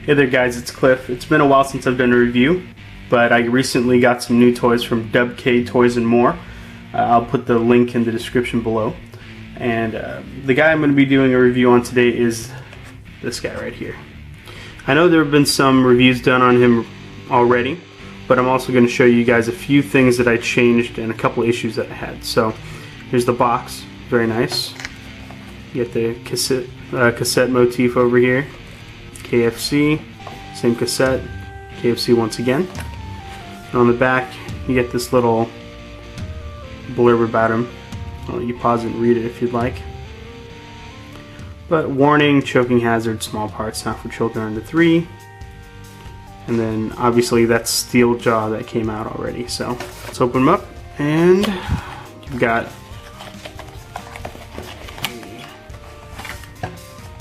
Hey there guys, it's Cliff. It's been a while since I've done a review, but I recently got some new toys from WK Toys and More. I'll put the link in the description below. And the guy I'm going to be doing a review on today is this guy right here. I know there have been some reviews done on him already, but I'm also going to show you guys a few things that I changed and a couple issues that I had. So here's the box, very nice. You get the cassette motif over here. KFC, same cassette, KFC once again. And on the back, you get this little blurb about him. I'll let you pause it and read it if you'd like. But warning, choking hazard, small parts, not for children under 3. And then obviously that's steel jaw that came out already. So let's open them up, and you've got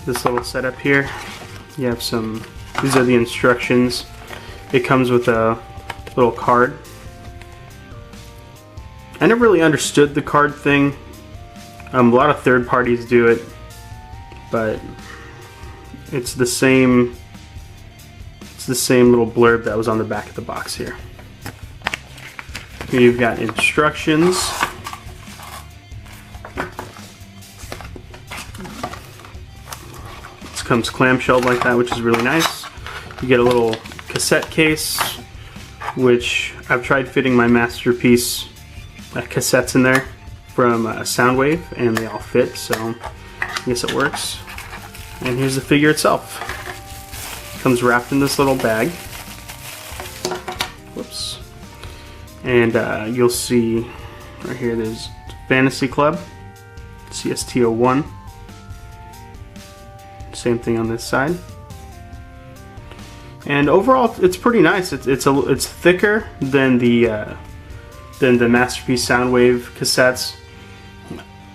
this little setup here. You have some, these are the instructions. It comes with a little card. I never really understood the card thing. A lot of third parties do it, but it's the same little blurb that was on the back of the box here. Here you've got instructions. Comes clamshelled like that, which is really nice. You get a little cassette case, which I've tried fitting my Masterpiece cassettes in there from Soundwave, and they all fit, so I guess it works. And here's the figure itself. It comes wrapped in this little bag. Whoops. And you'll see right here, there's Fantasy Club, CST-01. Same thing on this side. And overall, it's pretty nice. It's thicker than the Masterpiece Soundwave cassettes.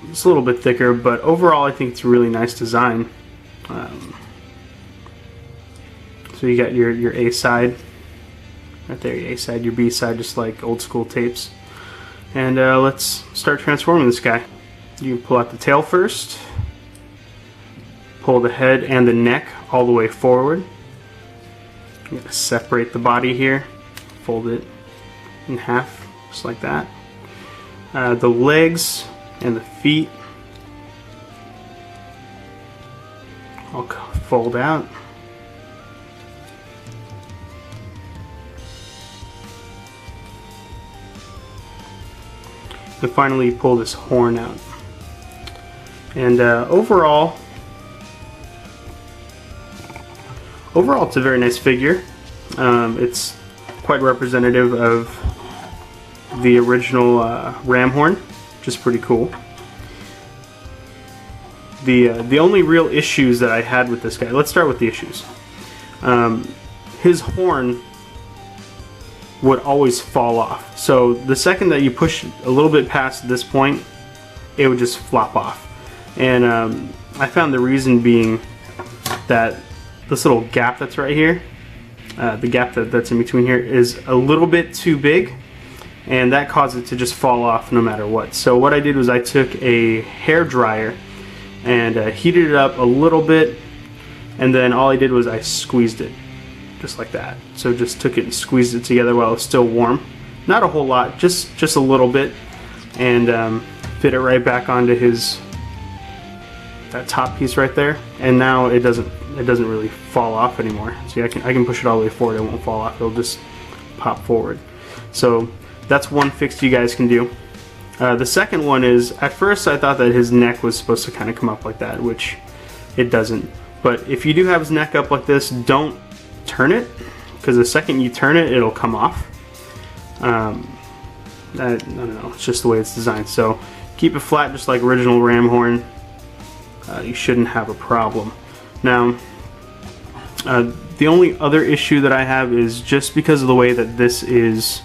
It's a little bit thicker, but overall, I think it's a really nice design. So you got your A side right there, your A side, your B side, just like old school tapes. And let's start transforming this guy. You can pull out the tail first. Pull the head and the neck all the way forward. I'm going to separate the body here, fold it in half, just like that. The legs and the feet I'll fold out. And finally pull this horn out. And overall, it's a very nice figure. It's quite representative of the original Rhinohorn, which is pretty cool. The only real issues that I had with this guy, let's start with the issues. His horn would always fall off. So the second that you push a little bit past this point, it would just flop off. And I found the reason being that this little gap that's right here, the gap that's in between here, is a little bit too big, and that caused it to just fall off no matter what. So what I did was I took a hair dryer and heated it up a little bit, and then all I did was I squeezed it just like that. So just took it and squeezed it together while it was still warm. Not a whole lot, just a little bit, and fit it right back onto that top piece right there, and now it doesn't really fall off anymore. See, I can push it all the way forward, it won't fall off, it'll just pop forward. So that's one fix you guys can do. The second one is, at first I thought that his neck was supposed to kind of come up like that, which it doesn't. But if you do have his neck up like this, don't turn it, because the second you turn it, it'll come off. I don't know, it's just the way it's designed. So keep it flat just like original Rhinohorn. You shouldn't have a problem. Now, the only other issue that I have is just because of the way that this is,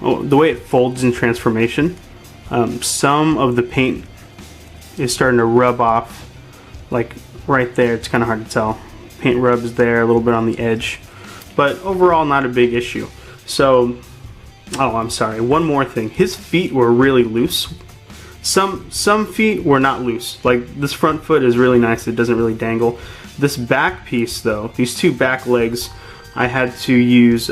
the way it folds in transformation, some of the paint is starting to rub off, like right there. It's kind of hard to tell. Paint rubs there a little bit on the edge, but overall not a big issue. So, oh, I'm sorry, one more thing. His feet were really loose. Some feet were not loose. Like this front foot is really nice, it doesn't really dangle. This back piece though, these two back legs, I had to use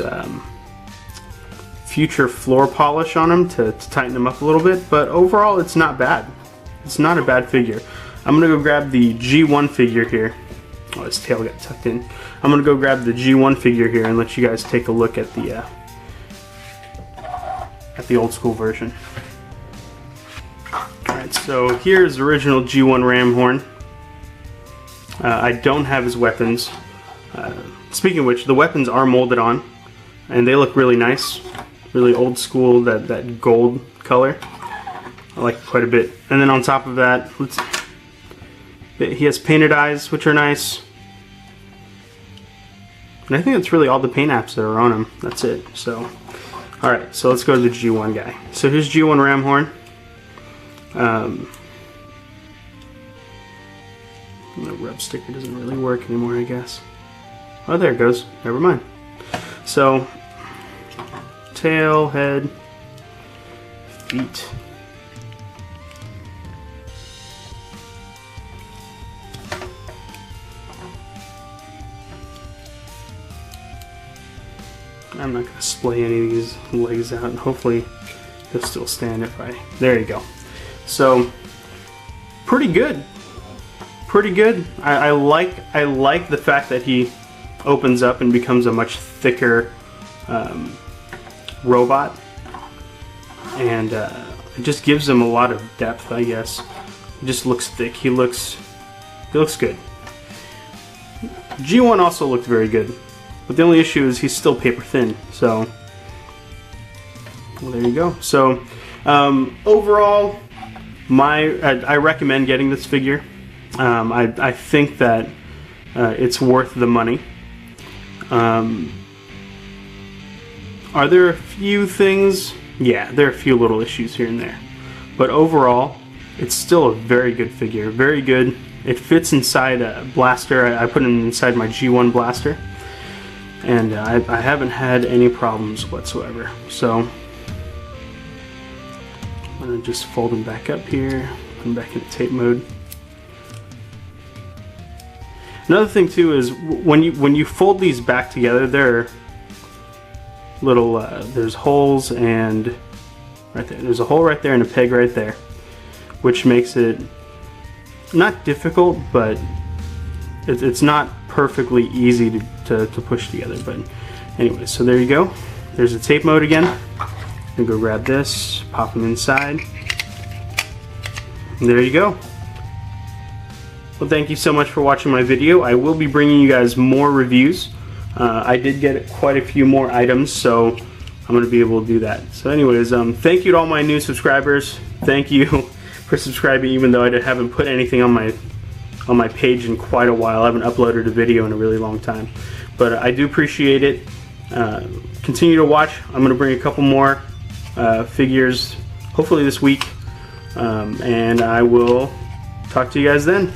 future floor polish on them to tighten them up a little bit, but overall it's not bad. It's not a bad figure. I'm gonna go grab the G1 figure here. Oh, his tail got tucked in. I'm gonna go grab the G1 figure here and let you guys take a look at the old school version. Alright, so here's the original G1 Rhinohorn. I don't have his weapons. Speaking of which, the weapons are molded on, and they look really nice. Really old school, that gold color. I like it quite a bit. And then on top of that, he has painted eyes, which are nice. And I think that's really all the paint apps that are on him. That's it. So, alright, so let's go to the G1 guy. So here's G1 Rhinohorn. The rub sticker doesn't really work anymore, I guess. Oh, there it goes. Never mind. So, tail, head, feet. I'm not going to splay any of these legs out, and hopefully he'll still stand if I... There you go. So, pretty good. Pretty good. I like the fact that he opens up and becomes a much thicker robot, and it just gives him a lot of depth, I guess. He just looks thick. He looks good. G1 also looked very good, but the only issue is he's still paper thin. So, well, there you go. So, overall, I recommend getting this figure. I think that it's worth the money. Are there a few things? Yeah, there are a few little issues here and there. But overall, it's still a very good figure. Very good. It fits inside a blaster. I put it inside my G1 blaster. And I haven't had any problems whatsoever. So, I'm going to just fold them back up here. Put them back into tape mode. Another thing too is when you fold these back together, there are little there's holes, and right there there's a hole right there and a peg right there, which makes it not difficult, but it's not perfectly easy to push together. But anyway, so there you go. There's a tape mode again. I'm gonna go grab this, pop them inside, and there you go. Well, thank you so much for watching my video. I will be bringing you guys more reviews. I did get quite a few more items, so I'm going to be able to do that. So anyways, thank you to all my new subscribers. Thank you for subscribing, even though I haven't put anything on my page in quite a while. I haven't uploaded a video in a really long time. But I do appreciate it. Continue to watch. I'm going to bring a couple more figures, hopefully this week. And I will talk to you guys then.